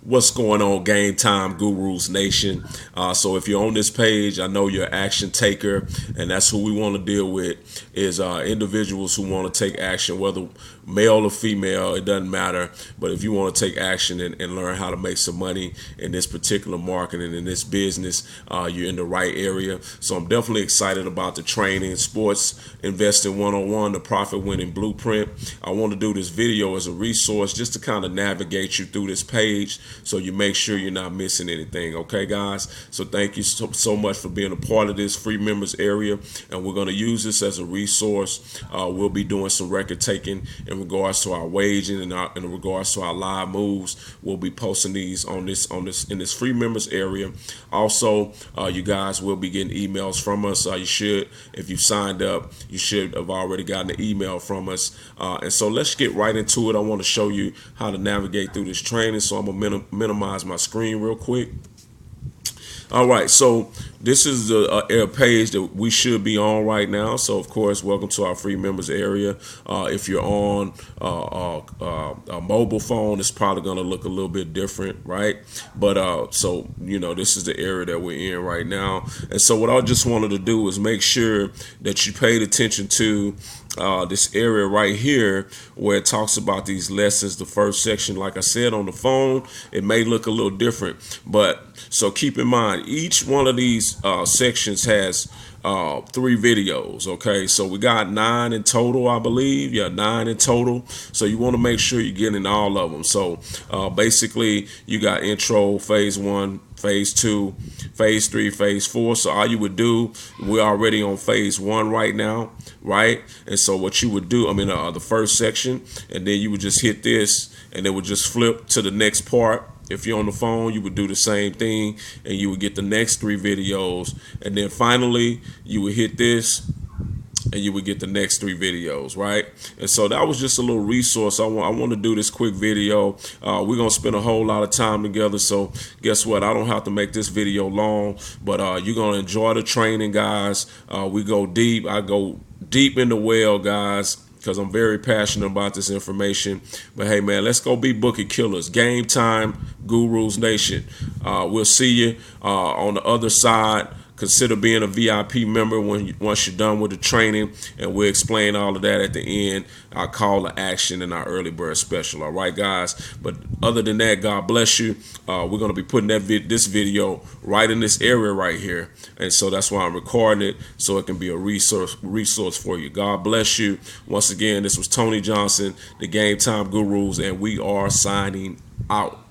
What's going on, Game Time Gurus Nation? So if you're on this page, I know you're an action taker, and that's who we want to deal with is individuals who want to take action, whether male or female, it doesn't matter. But if you want to take action and learn how to make some money in this particular market and in this business, you're in the right area. So I'm definitely excited about the training, sports investing 101, the profit winning blueprint. I want to do this video as a resource just to kind of navigate you through this page so you make sure you're not missing anything. Okay, guys? So thank you so much for being a part of this free members area, and we're going to use this as a resource. We'll be doing some record taking in regards to our waging and in regards to our live moves. We'll be posting these in this free members area. Also, you guys will be getting emails from us. You should, if you signed up, you should have already gotten an email from us. And so let's get right into it. I want to show you how to navigate through this training. So I'm gonna minimize my screen real quick. All right, so this is a page that we should be on right now. So, of course, welcome to our free members area. If you're on a mobile phone, it's probably going to look a little bit different, right? But so, you know, this is the area that we're in right now. And so what I just wanted to do is make sure that you paid attention to this area right here where it talks about these lessons. The first section, like I said, on the phone, it may look a little different, but so keep in mind each one of these sections has 3 videos. Okay, so we got 9 in total, I believe. Yeah, 9 in total. So you want to make sure you're getting all of them. So basically you got intro, phase 1, phase 2, phase 3, phase 4. So all you would do, we're already on phase 1 right now, right? And so what you would do, the first section, and then you would just hit this and it would just flip to the next part. If you're on the phone, you would do the same thing and you would get the next 3 videos. And then finally, you would hit this and you would get the next 3 videos, right? And so that was just a little resource. I want to do this quick video. We're going to spend a whole lot of time together. So guess what? I don't have to make this video long, but you're going to enjoy the training, guys. We go deep. I go deep in the well, guys, because I'm very passionate about this information. But hey, man, let's go be bookie killers. Game Time Gurus Nation. We'll see you on the other side. Consider being a VIP member once you're done with the training, and we'll explain all of that at the end. Our call to action and our early bird special. All right, guys. But other than that, God bless you. We're going to be putting this video right in this area right here, and so that's why I'm recording it so it can be a resource for you. God bless you. Once again, this was Tony Johnson, the Game Time Gurus, and we are signing out.